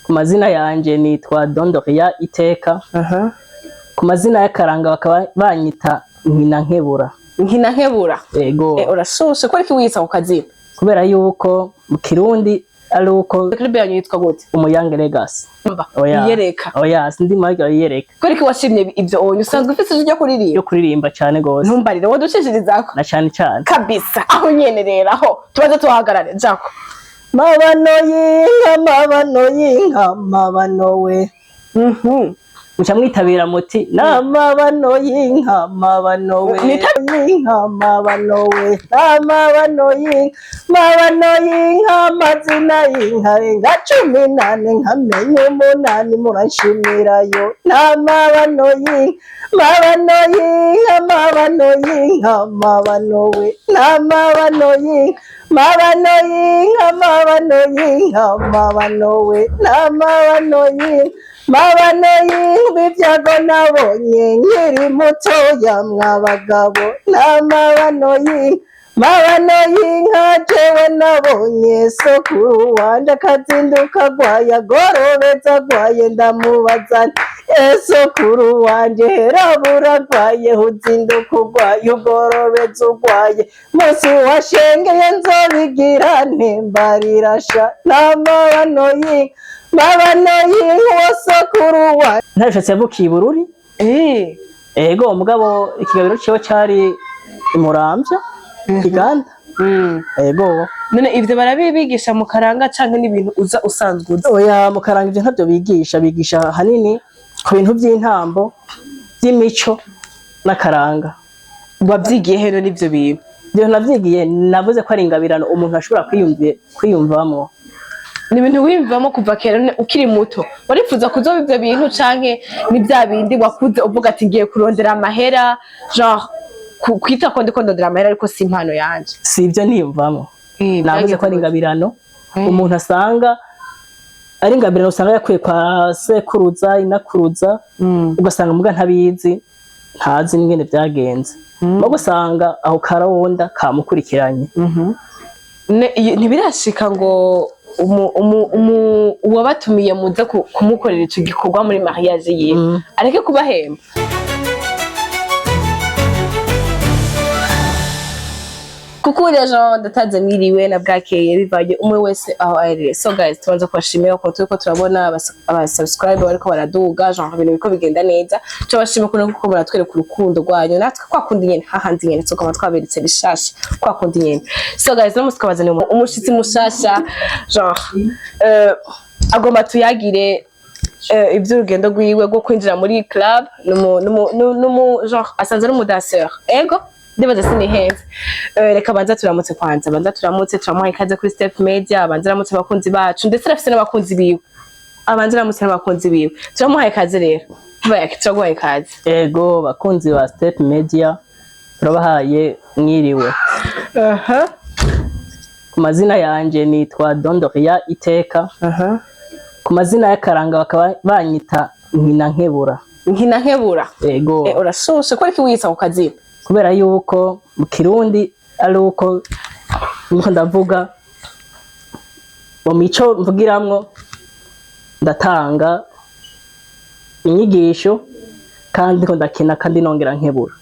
Ku mazina yanje nitwa Dondoria Iteka. Ku mazina y'akaranga bakaba banyita Nkina Nkebura. Nkina Nkebura. Yego. Urashoshe ko ariko wiyita ku kazina. Kubera yuko mu Kirundi ari uko club yanyu yitwa gute? Umuyange Legacy. Iyereka. Oya, sindi maryo iyereka. Ko ariko washimye ibyo onye usanzwe ufite ryo kuririmba. Yo kuririmba cyane gose. Ntumbarire wo ducishiriza ko. Na cyane cyane. Kabisa. Aho nyenerera aho. Tubaze tuhagarare jako. Mabano yinka mabano we. Mucha mwitabira muti namabano yinka mabano we. Yinka mabano we. Namabano yinka mazina yinka renga 18 nkamenye 8 muranshimirayo. Namabano yinka mabano yinka mabano we. Namabano yinka mabano yinka mabano we. Namabano yinka mabano y'ibyago nabonye nkiri mutoya mwabagabo. Namabano y'inka jewe nabonye sokuru wanje akazinduka agwaye agorobeza agwaye ndamubaza sokuru wanje herabura agwaye uzinduka ugwaye ugorobeza ugwaye musi washengeye nzobigira ntembarirasha. Namabano y'inka sokuru wa ntashatse yavukiye Bururi. Ego umugabo ikigabiro cyo cari Muramvya Kiganda. Ego none ivyo barabibigisha mu karanga canke n'ibintu uza usanzwe uzi? Oya mu karanga ivyo ntavyo bigisha hanini ku bintu by'intambo by'imico n'akaranga. Wavyigiye hero n'ivyo bintu? Byo navyigiye navuze ko ari ingabirano umuntu ashobora kwiyumvamo. Ni ibintu wimvamo kuva kera ukiri muto. Warifuza kuzoba ivyo bintu canke ni bya bindi wakuze uvuga ati ngiye kurondera amahera genre kwita ko ndiko ndondera amahera ariko si impano yanje? Si ivyo niyumvamo. Navuze ko ari ingabirano umuntu asanga ari ingabirano usanga yakuye kwa sekuruza inakuruza ugasanga muga ntabizi ntazi n'ingene byagenze. Bagusanga aho karawonda kamukurikiranye. Ntibirashika ngo uwabatumiye muze kumukorera ico gikorwa muri mariage yiwe areke kubahemba? Kuko rero ndataze miriwe na bwakeye bivaye umwe wese aho ari. So guys tubanza kubashimira ko turiko turabona aba subscriber bariko baraduga genre ibintu biko bigenda neza. Tubashimira kuko muratwereka urukundo rwanyu natwe kwakundi nyene hahanze nyene so kama twaberetse bishasha kwakundi nyene. So guys no musikabazane umushitsi mushasha genre agomba tuyagire ivy'urugendo rwiwe rwo kwinjira muri club no genre asanze ari umudanseur. Ego ndibaza sinihenze. Reka banza turamutse kwanza turamuha ikaze kuri Step Media. Banza turamutse abakunzi bacu ndetse rafise n'abakunzi biwe. Abanza turamutse n'abakunzi biwe turamuha ikaze rero. Bayaki turaguha ikaze. Ego bakunzi ba Step Media turabahaye mwiriwe. Ku mazina yanje nitwa Dondoria Iteka. Ku mazina y'akaranga bakaba banyita Nkina Nkebura. Nkina Nkebura. Ego urashoshe ko ariko wiyita ku kazina? Kubera yuko mu Kirundi ari uko niko ndavuga mu mico mvugiramwo ndatanga inyigisho kandi ko ndakina kandi nongera nkebura.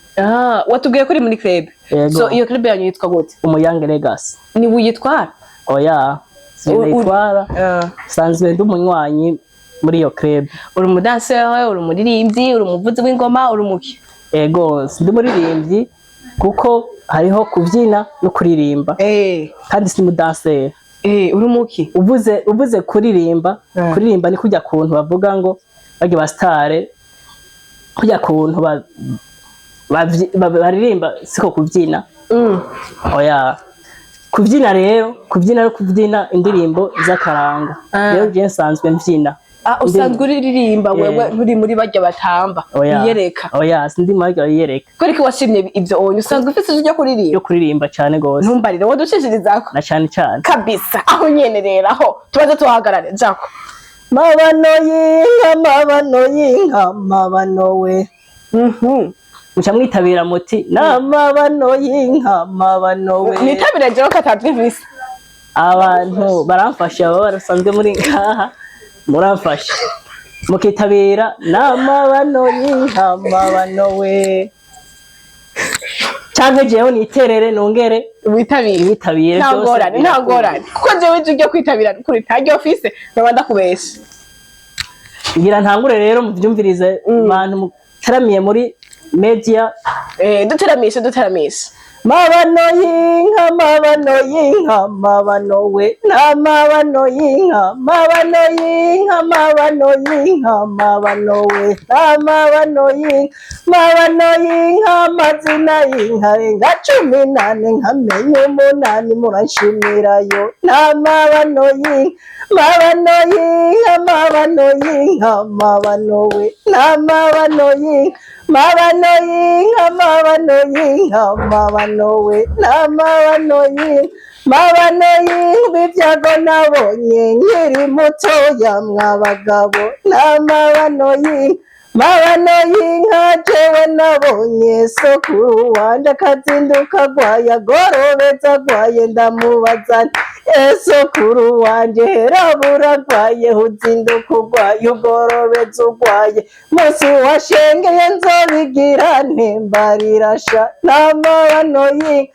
Watubwiye kuri muri club. So iyo club yanyu yitwa gute? Umuyange Legacy. Ni wiyitwara? Oya sinitwara. Sanzwe ndi umunywanyi muri iyo club. Uri umudanseur, uri umuririmbyi, uri umuvuzi w'ingoma, uri umuki? Ego sindi muririmbyi kuko hariho kuvyina no kuririmba. Kandi si mudanseur. Uri umuki? Uvuze kuririmba ni kujya kuntu bavuga ngo bage ba star kujya kuntu baririmba siko kuvyina. Oya kuvyina rero no kuvyina indirimbo z'akaranga. Rero je nsanzwe mvyina. Usanzwe uririmba wewe nturi muri barya batamba iyereka? Oya sindi maryo iyereka. Ko ariko washimye ibyo onye usanzwe ufite ryo kuririmba? Yo kuririmba cyane gose. Ntumbarire wo ducishiriza ko? Na cyane cyane. Kabisa aho nyenerera aho. Tubaze tuhagarare jako. Mabano yinka mabano we. Mucha mwitabira muti namabano yinka mabano we. Nitabira je ko atabyivise. Abantu baramfasha baba barasanzwe muri ngaha. muramfasha mukitabira n'amabano y'inka mabano we canke jewe niterere nongere witabire nta ngorane kuko jewe uje kwitabira kuri ntaryo office naba ndakubesha ngira ntangure rero muvyumvirize abantu mutaramiye muri media duteramisha mabano y'inka mabano we n'amabano y'inka mabano y'inka mabano y'inka mabano we n'amabano y'inka amazina y'inka renga 18 nkamenye 8 muranshimirayo n'amabano y'inka mabano we n'amabano y'inka mabano y'inka mabano we n'amabano y'inka ibyago nabonye nkiri mutoya mwabagabo n'amabano y'inka jewe nabonye sokuru wanje akazinduka agwaye agorobeza agwaye ndamubaza sokuru wanje herabura agwaye uzinduka ugwaye ugorobeza ugwaye musi washengeye nzobigira ntembarirasha n'amabano y'inka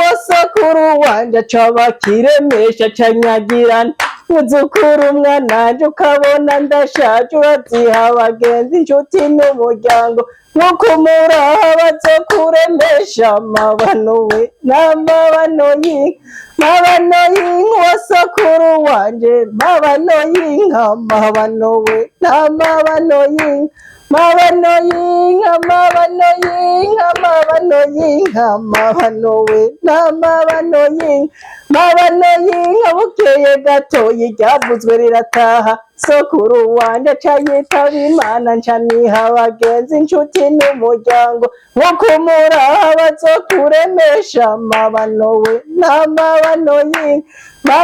wa sokuru wanje acabakiremesha canyagirana uzukura umwananje ukabona ndashaje uraziha abagenzi inshuti n'umuryango nkuko umuraha bazokuremesha amabano we n'amabano y'inka wa sokuru wanje mabano y'inka mabano we n'amabano y'inka mabano we n'amabano y'inka bukeye gatoyi ryavuzwe rirataha sokuru wanje acayitaba Imana nca niha abagenzi inshuti n'umuryango nkuko umuraha bazokuremesha amabano we n'amabano y'inka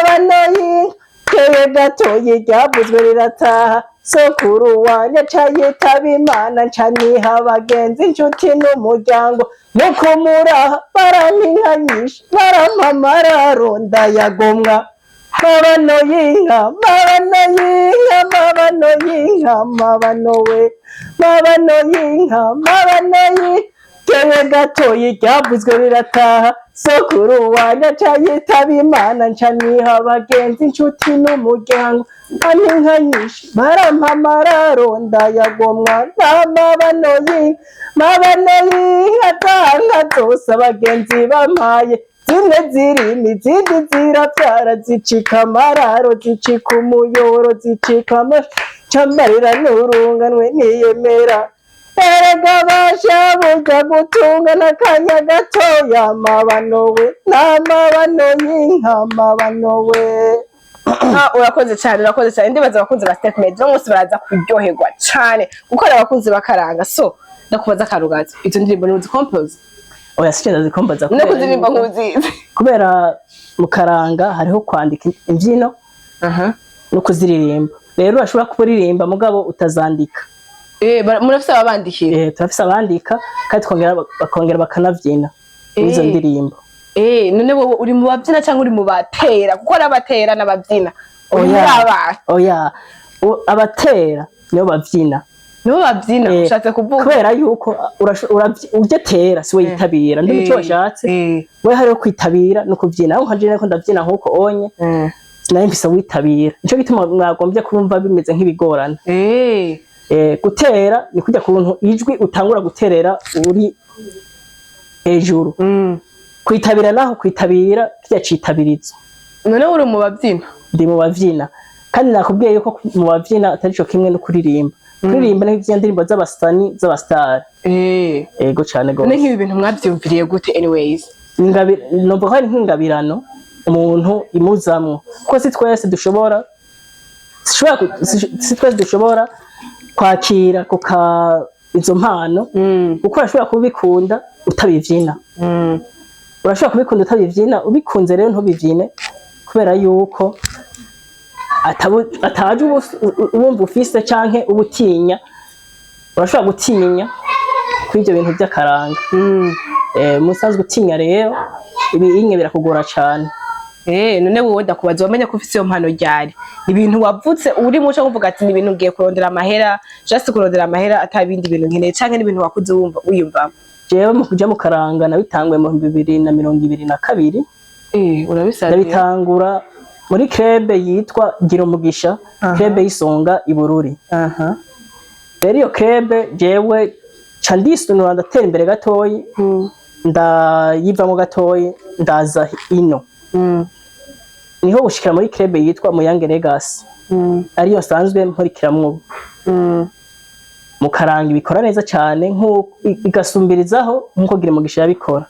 bukeye gatoyi ryavuzwe rirataha sokuru wanje acayitaba Imana nca niha abagenzi inshuti n'umuryango nkuko umuraha barampa inka nyinshi barampa amararo ndayagomwa mabano y'inka mabano we mabano y'inka bukeye gatoyi ryavuzwe rirataha sokuru wanje acayitaba Imana nca niha abagenzi inshuti n'umuryango barampa inka nyinshi barampa amararo ndayagomwa n'amabano y'inka zanka zose abagenzi bampaye zimwe zirima izindi ziravyara zicika amararo zicika umuyoro zicika cambarira n'urunganwe niyemera erega basha burya gutunga n'akanya gatoya mabano we n'amabano y'inka mabano we urakoze cyane ndibaza abakunzi ba Statement no munsi baraza kuryoherwa cyane gukora abakunzi bakaranga so ndakubaza karugaza izo ndirimbo ni uzicompose oya sicenda zikombaza kuzirimba nkuzizi kubera mu karanga hariho kwandika imbyino no kuziririmba rero urashobora kuririmba mugabo utazandika murafise abandikira turafise abandika kandi bakongera bakanavyina izo ndirimbo none wowe uri mu babyina cyangwa uri mu batera kuko arabatera n'ababyina oya abatera nibo bavyina ushatse kuvuga kubera yuko urya siwe yitabira ndi muco washatse we hariho kwitabira no kuvyina aho nkanje nako ndavyina nkuko onye naye mfise witabira nico gituma mwagombye kurumva bimeze nk'ibigorana gutera ni kujya kuntu ijwi utangura guterera uri hejuru kwitabira naho kwitabira kijya citabirizo none uri mu bavyina ndi mu bavyina kandi nakubwiye yuko mu bavyina atari cyo kimwe no kuririmba kuririmba n'ivyo ndirimbo z'abasitani z'abastar ego cyane gose nk'ibi bintu mwavyumviriye gute anyways numva ko ari nk'ingabirano umuntu imuzamwo kuko si twese dushobora kwakira izo mpano kuko urashobora kubikunda utabivyina urashobora kubikunda utabivyina ubikunze rero ntubivyine kubera yuko ataje ubumva ufise canke ubutinya urashobora gutinya kw'ivyo bintu vy'akaranga musanzwe utinya rero ibi inye birakugora cane none wowe ndakubaza wamenye ko ufite iyo mpano ryari ibintu wavutse uri muco uvuga ati ni ibintu ugiye kurondera amahera just kurondera amahera atabindi bintu nkeneye canke n'ibintu wakuze wumva wiyumva jewe mu kuja mu karanga nabitangwe mu 2022 urabisaza ndabitangura muri krebe yitwa Gira Umugisha krebe y'Isonga i Bururi rero iyo krebe jewe ca ndistunura ndatera imbere gatoyi ndayivamo gatoyi ndaza ino niho gushikira muri krebe yitwa Muyange Legacy ariyo nsanzwe mporikiramwo mu karanga ibikora neza cyane nko igasumbirizaho nkuko Gira Umugisha yabikora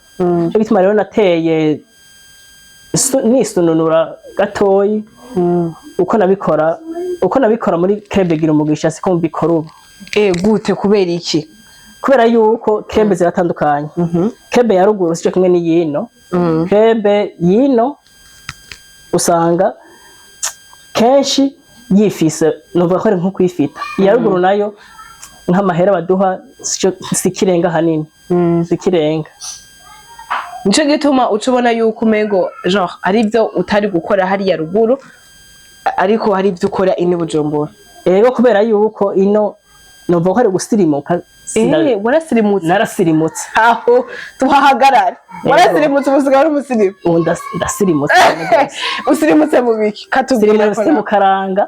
cyo gituma rero nateye nisununura gatoyi uko nabikora muri krebe Gira Umugisha siko mbikora ubu gute kubera iki kubera yuko krebe ziratandukanye krebe ya ruguru sico kimwe n'iyino krebe yino usanga kenshi yifise numva ko ari nko kwifita iya ruguru nayo nk'amahera baduha sikirenga hanini sikirenga nico gituma ucubona yuko umengo genre ari byo utari gukora hari ya ruguru ariko hari byo ukora ini Bujumbura ego kubera yuko ino numva ko ari gusirimuka warasirimutse narasirimutse aho tuhahagarara warasirimutse ubusiga wari umusirimu ndasirimutse usirimutse mu biki katubwira ko mu karanga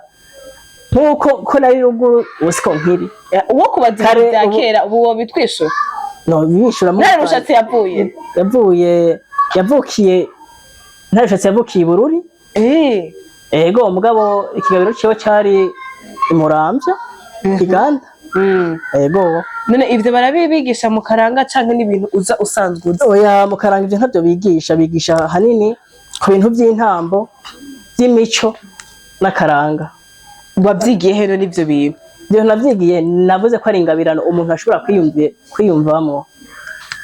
nkuko nari ruguru usiko nkiri uwo kubaza bya kera ubu wo bitwishura no bishura mu nari rushatse yavukiye i Bururi ego mugabo ikigabiro cyo cyari imuramvya Kiganda ego none ivyo barabibigisha mu karanga canke n'ibintu uza usanzwe uzi oya mu karanga ivyo ntavyo bigisha hanini ku bintu by'intambo by'imico n'akaranga wavyigiye hero n'ivyo bintu byo navyigiye navuze ko ari ingabirano umuntu ashobora kwiyumvamo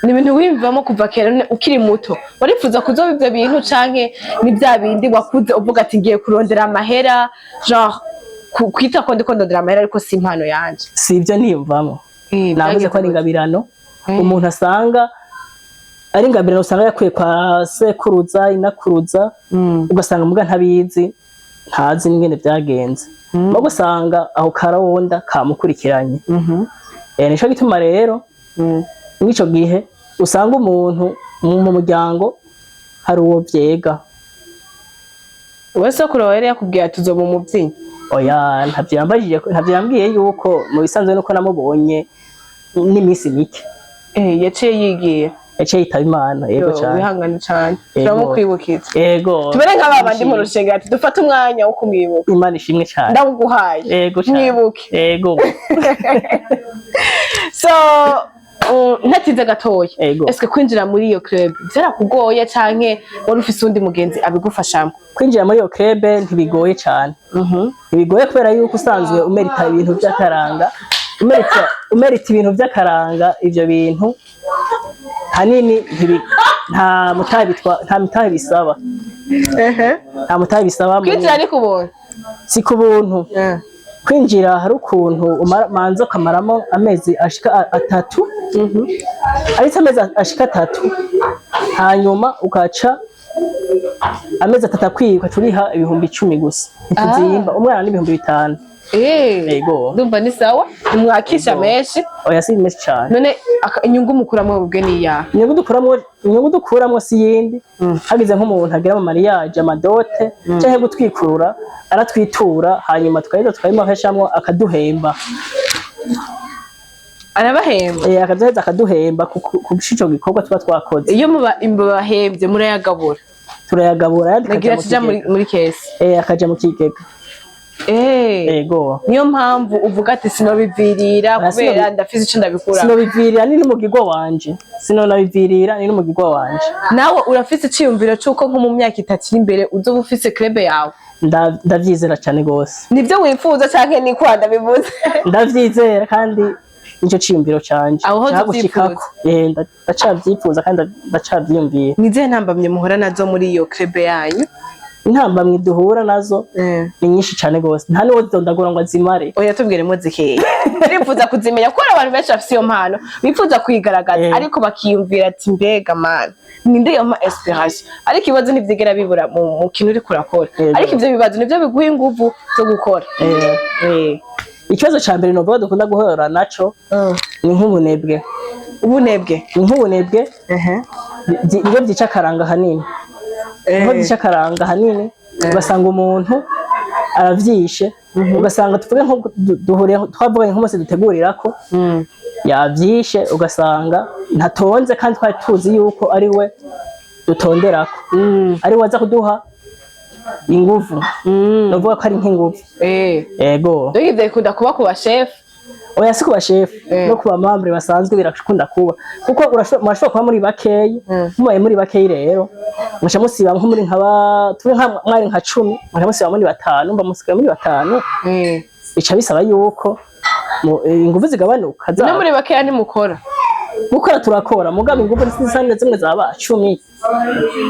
ni ibintu wiyumvamo kuva kera ukiri muto warifuza kuzoba ivyo bintu canke ni bya bindi wakuze uvuga ati ngiye kurondera amahera genre kwita ko ndiko ndondera amahera ariko si impano yanje si ivyo niyumvamo navuze ko ari ingabirano umuntu asanga ari ingabirano usanga yakuye kwa sekuruza inakuruza ugasanga muga ntabizi ntazi n'ingene vyagenze no gusanga aho karawonda kamukurikiranye nico gituma rero n'ico gihe usanga umuntu mu muryango hari uwo vyega wese kuri wari yakubwiye ati uzoba umuvyiyi oya ntavyo yambwiye yuko mu bisanzwe nuko namubonye n'imisi mike yaciye yigiye yitaba Imana yego cyane wihangane cyane turamukwibukitse yego tubere nk'abandi mu rushenga ati dufate umwanya wo kumwibuka Imana ishimwe cyane ndaguhaye yego cyane mwibuke yego so ntatinze gatoya eske kwinjira muri iyo club byarakugoye canke wari ufise undi mugenzi abigufashamo kwinjira muri iyo club ntibigoye cyane ntibigoye kubera yuko usanzwe umerita ibintu by'akaranga umerita ibintu by'akaranga ivyo bintu hanini nta mutahe bisaba nta mutahe bisaba kwinjira ni kubuntu si kubuntu kwinjira hari ukuntu manzo kamaramo amezi ashika 3 ariko amezi ashika 3 hanyuma ukaca amezi 3 kwikwa turiha ibihumbi 10 gusa ntizimba umwana n'ibihumbi 5 yego ndumva ni sawa umwakisha menshi oya si menshi cyane none inyungu mukuramo ubwe ni ya inyungu dukuramo si yindi hagize nk'umuntu agira mu mariage amadote cyangwa gutwikurura aratwitura hanyuma tukayimaheshamwo akaduhemba arabahemba akaduheza akaduhemba ku cico gikorwa tuba twakoze iyo bahembye murayagabura turayagabura nagira kija muri kesi akaja mu kigega ego niyo mpamvu uvuga ati sinobivirira kubera ndafise ico ndabikura sinobivirira ni n'umugirwa wanje sinonabivirira ni n'umugirwa wanje nawe urafise iciyumviro c'uko nko mu myaka 3 imbere uzoba ufise club yawe ndavyizera cyane gose nivyo wifuza canke ni kwanda bivuze ndavyizera kandi nico ciyumviro canje aho ndacavyifuza kandi ndacavyiyumvira nize ntambamye muhora nazo muri iyo club yanyu intambamyi duhura nazo ni nyinshi cyane gose nta niwo zidondagura ngo azimare. Oya tubwiremo zikeye turifuza kuzimenya kuko abantu benshi bafite iyo mpano bifuza kwigaragaza ariko bakiyumvira ati mbega man ninde yo ma inspiration ariko ibibazo ntivyigera bibura mu kintu uri kurakora ariko ivyo bibazo nivyo biguha inguvu zo gukora. Ikibazo ca mbere novuga dukunda guhora naco ni nk'ubunebwe. Ubunebwe ni nk'ubunebwe iyo byica akaranga hanini niho byica akaranga hanini ugasanga umuntu aravyishe ugasanga tuvuge nko duhuriye twavuga nk'umunsi dutegurirako yavyishe ugasanga ntatonze kandi twari tuzi yuko ari we dutonderako ari we aza kuduha inguvu novuga ko ari nk'inguvu. Yego donc ivyo bikunda kuba ku bashef oya si ku bashef no ku bamambre basanzwe birakunda kuba kuko murashobora kuba muri bakeyi mubaye muri bakeyi rero musha musiba nko muri nkaba turi nka mwari nka 10 musha musiba muri 5 mba musigaye muri 5 bica bisaba yuko inguvu zigabanuka no muri bakeya ntimukora gukora turakora mugabo inguvu n'isane zimwe zaba 10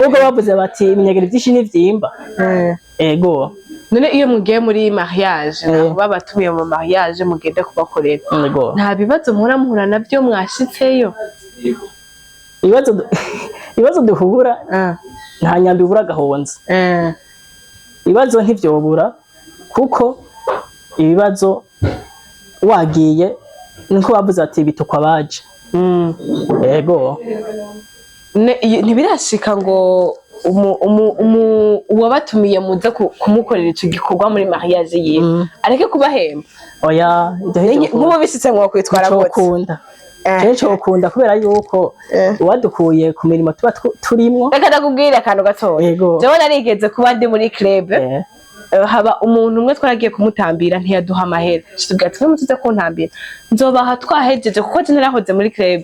ubwo bavuze bati iminyagiro byinshi n'ivyimba. Ego none iyo mugiye muri mariage babatumiye mu mariage mugende kubakorera nta bibazo muhura navyo mwashitseyo? Ibibazo duhura nta nyambi bura gahonza. Ibibazo ntivyobura kuko ibibazo wagiye niko bavuze ati bitukwa baje. Ego ntibirashika ngo uwabatumiye muze kumukorera ico gikorwa muri mariage yiwe areke kubahemba? Oya nk'ubu bishitse ngo kwitwara gute? Cyo kunda kubera yuko wadukuye ku mirimo tuba turimwo. Reka ndakubwira akantu gatoya jewe narigeze kuba ndi muri club haba umuntu umwe twaragiye kumutambira ntiyaduha amahera tubwira twe mutuze kuntambira nzobaha twahejeje kuko je narahoze muri club.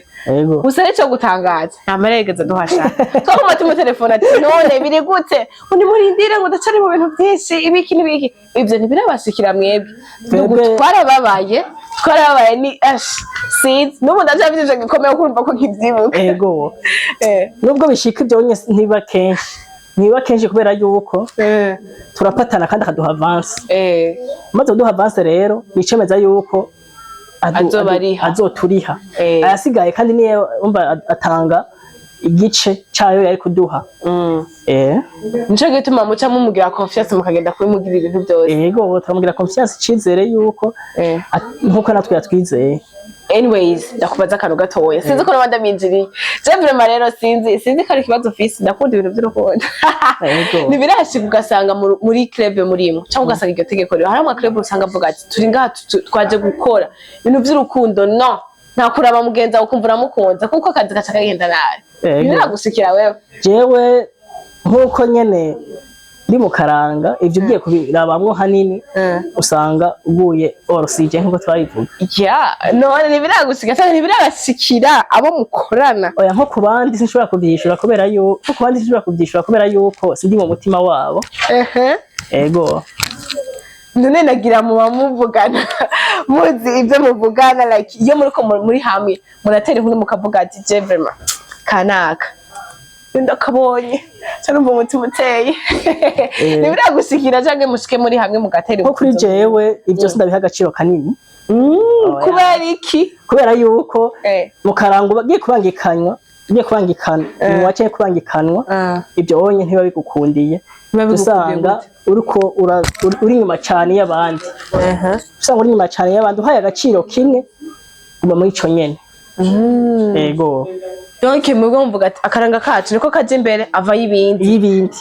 Gusa ico gutangaza nta mahera yigeze duhasha twamufata mu telefone ati none biri gute undi murindire ngo ndacari mu bintu byinshi ibiki n'ibiki ivyo ntibirabashikira mwebwe twarababaye ni seeds n'ubu ndacabije gikomeye kurumva ko nkivyibuka. Nubwo bishika ivyo ntiba kenshi kubera yuko turapatana kandi akaduha avance maze duha avance rero bicemeza yuko azoturiha ayasigaye kandi niye umva atanga igice cayo yari kuduha. Nico gituma muca mumugira confiance mukagenda kubimugira ibintu byose. Yego turamugira confiance cizere yuko nkuko natwe yatwizeye. Anyways ndakubaza akantu gatoya sinzi ko nabanda minjiri je vraiment rero sinzi ko ari kibazo fisi ndakunda ibintu by'urukundo nibirashi ugasanga muri club murimo cyangwa ugasanga iryo tegeko rero hari ama club usanga avuga ati turi ngaha twaje gukora ibintu by'urukundo no nta kuraba mugenza ukumva uramukunza kuko akazi gaca kagenda nabi biragushikira wewe? Jewe nkuko nyene ndi mu karanga ivyo ugiye kubirabamwo hanini usanga uguye orosije nkuko twabivuga. None ntibiragusiga cyane ntibirabashikira abo mukorana? Oya nko kubandi sinshobora kuvyishura kubera yuko sindi mu mutima wabo. Ego none nagira mu bamuvugana muzi ivyo muvugana like iyo muri hamwe muratera inkuru mukavuga ati je vraiment kanaka ndakabonye cyangwa umutima uteye nibiragushikira canke mushike muri hamwe mugatera ko kuri jewe ivyo sindabiha agaciro kanini. Kubera iki? Kubera yuko mu karango bagiye kubangikanywa wace kubangikanwa ibyo onye ntiba bigukundiye usanga uriko uri nyuma cyane y'abandi usanga uri nyuma cyane y'abandi uhaye agaciro kimwe uba muri ico nyene. Ego donc mwebwe mvuga ati akaranga kacu niko kaje imbere ava y'ibindi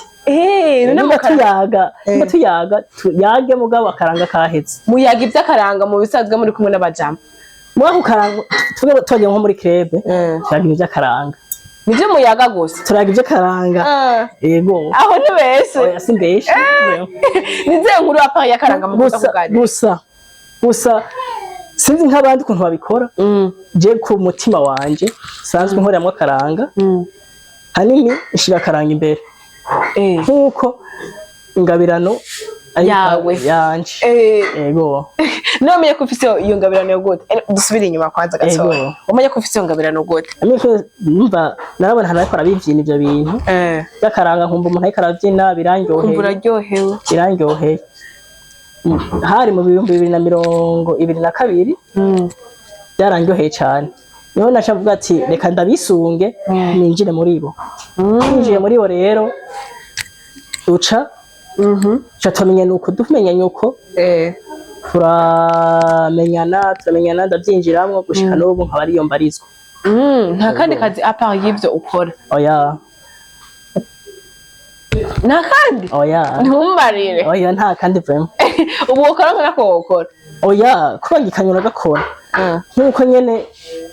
none tuyaga tuyage mugabo akaranga kahetse muyaga ivy'akaranga mu bisanzwe muri kumwe n'abajama mwaho karanga twagiye nko muri club twagiye ivy'akaranga nivyo muyaga gusa turaga ivy'akaranga. Yego aho nibese oya simbeshe nize nkuru apa y'akaranga mu kuvuga gusa sinzi nk'abandi ukuntu babikora je ku mutima wanje sanzwe nkoreramwo akaranga hanini nshira akaranga imbere nkuko ingabirano yawe yanje yego namenye ko ufise iyo ngabirano yo gute dusubire inyuma kwanza gato umenye ko ufise iyo ngabirano gute numva narabona hano ariko arabivyina ivyo bintu yakaranga nkumva umuntu ariko aravyina birandyoheye hari mu 2022 byarandyoheye cyane niho nacavuga ati reka ndabisunge ninjire muri bo ninjiye muri bo rero uca tumenya nuko turamenyana ndabyinjiramwo gushika n'ubu nkaba ariyo mbarizwa nta kandi kazi apart y'ivyo ukora oya nta kandi ntumbarire oya nta kandi vraiment ubu ukora nk'ako ukora oya kubangikanyura gakora nk'uko nyene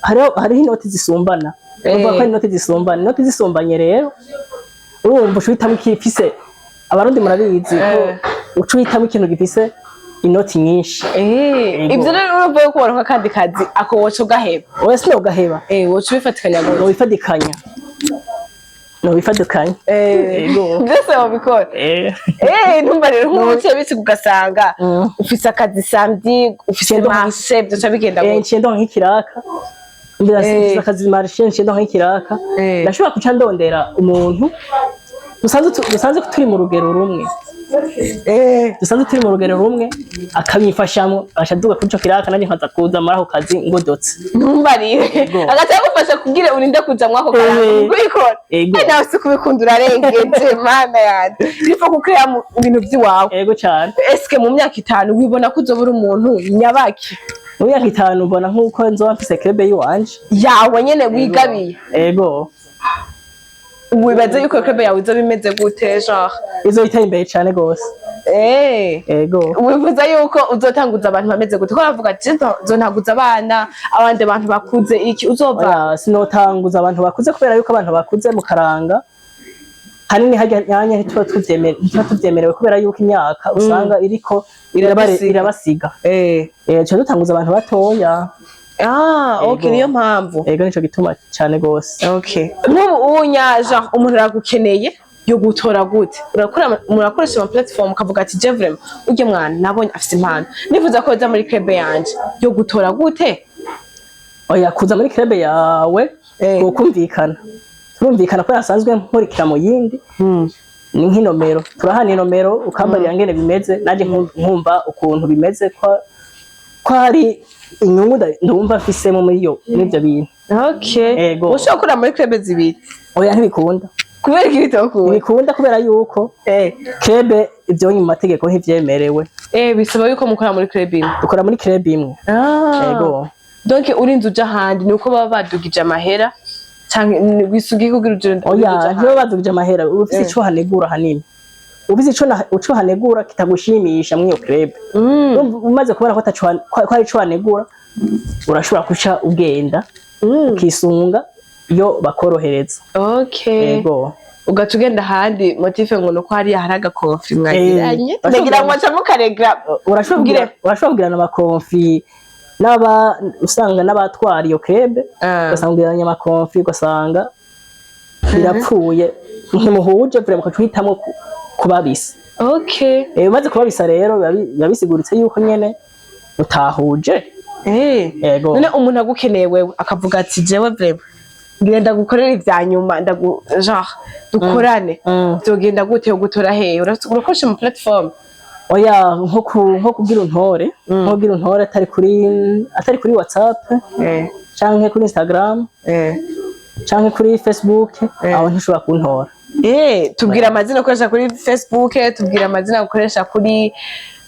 hariho inoti zisumbana uvuga ko inoti zisumbanye rero urumva ucuhitamo ikifise abarundi murabizi ko ucuhitamo ikintu gifise inoti nyinshi ibyo rero urumva yuko waronka kandi kazi ako woca ugaheba oya sino ugaheba woca ubifatikanya nobifatikanya byose wabikora ntumva rero nk'umuciye bisi ugasanga ufise akazi samedi ufise marché byoca bigenda gute nciye ndonka nk'ikiraka ndafise akazi marché nciye ndonka nk'ikiraka ndashobora kuca ndondera umuntu dusanzwe turi mu rugero rumwe akabimfashamo ashaduka kuri ico kiraka nanje nkaza kuza muri ako kazi ngodotse ntumbarire agaca gufasha kugira urinde kuja mwako karaka ubikora nawe si kubikunda urarengeje mana yanje bifo kukrera mu bintu by'iwawe yego cyane eske mu myaka 5 wibona ko uzobura umuntu nyabaki mu myaka 5 mbona nkuko nzoba mfise club yiwanje yawe nyene wigabiye yego wibaze yuko club yawe izo bimeze gute genre izo iteye imbere cyane gose yego wifuza yuko uzotanguza abantu bameze gute ko bavuga ati nzontaguza abana abandi bantu bakuze iki uzova sinotanguza abantu bakuze kubera yuko abantu bakuze mu karanga hanini hajyanye ntitwa tuvyemerewe kubera yuko imyaka usanga iriko irabasiga cyo dutanguza abantu batoya okay niyo mpamvu yego nico gituma cyane gose nk'ubu unyaje umuntu aragukeneye yo gutora gute murakoresha ama platform ukavuga ati je vraiment uje mwana nabonye afise impano nifuza ko za muri club yanje yo gutora gute oya kuza muri club yawe turumvikana ko yasanzwe nkurikira mu yindi ni nk'inomero turahana inomero ukambarira ngene bimeze naje nkumva ukuntu bimeze ko hari inyungu ndumva mfisemo muri ibyo bintu ushobora gukora muri club zibiri oya ntibikunda kubera ko bitokunda ntibikunda kubera yuko club ibyo mu mategeko ntivyemerewe bisaba yuko mukora muri club imwe dukora muri club imwe yego donc urinze uja handi nuko baba badugije amahera canke wisugiye kugira ujende oya ntibo badugije amahera ufise ico hanegura hanini ubizi ico hanegura kitagushimisha muri iyo club umaze kubona ko ari ico hanegura urashobora kuca ugenda ukisunga iyo bakorohereza yego ugaca ugenda ahandi motive ngo nuko hariya hari agakonfi mwagiranye ndagira ngo aca mukaregra urashobora kugirana amakonfi usanga n'abatwara iyo club ugasanga ugiranye amakonfi ugasanga birapfuye ntimuhuje vraiment ukacuhitamwo kubabisa umaze kubabisa rero biba bisiguritse yuko nyene utahuje none umuntu agukeneye wewe akavuga ati jewe vraiment ngenda gukorera ivya nyuma genre dukorane byogenda gute yo gutora hehe urakoresha mu platform oya nko kugira untore atari kuri WhatsApp canke kuri Instagram canke kuri Facebook aho ntishobora kuntora tubwira amazina ukoresha kuri Facebook tubwira amazina ukoresha kuri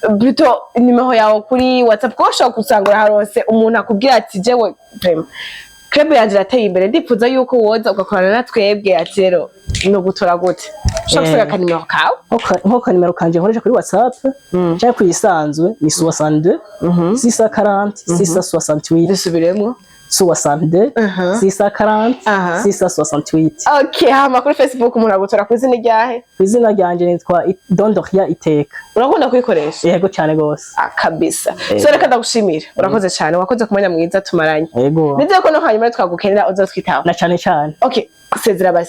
plutôt nimero yawe kuri WhatsApp ko ushobora gusanga uraharonse umuntu akubwira ati jewe vraiment club yanje rateye imbere ndifuza yuko woza ugakorana na twebwe ati rero no gutora gute ushobora gusiga akanimero kawe nko kanimero kanje nkoresha kuri WhatsApp cyangwa kuyisanzwe ni 62 640 668 dusubiremo 62 640 668 hama kuri Facebook umuntu agutora kwizina ryahe kwizina ryanje nitwa Dondoria Iteka urakunda kuyikoresha yego cyane gose kabisa so reka ndagushimira urakoze cyane wakoze kumenya mwiza tumaranye yego nizeye ko no hanyuma twagukenera uzatwitaho na cyane sezera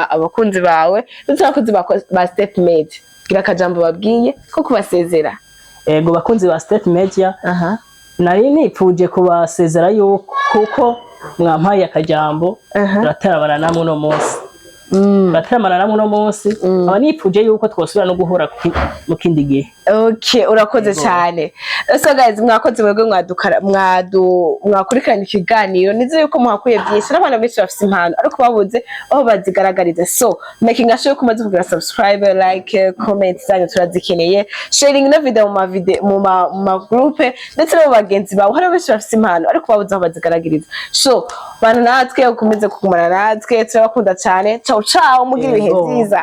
abakunzi bawe ndetse abakunzi ba Step Made gira akajambo babwiye ko kubasezera. Ego bakunzi ba State Media nari nipfuje kubasezera yuko kuko mwampaye akajambo turaterabana namwe no munsi turateramana namwe no munsi aba nipfuje yuko twosubira no guhura mu kindi gihe. Okay, urakoze cyane. So guys, mwakoze mwebwe mwakurikirana ikiganiro nize yuko muhakuye byinshi n'abana benshi bafite impano ariko babuze aho bazigaragariza. So making sure ko mumaze kugira subscribe, like, comment zanyu turazikeneye, sharing na video mu ma group ndetse no bagenzi bawe hari benshi bafite impano ariko babuze aho bazigaragariza. So bana natwe ukomeze kugumana natwe turabakunda cyane. Ciao ciao, mugire ibihe byiza.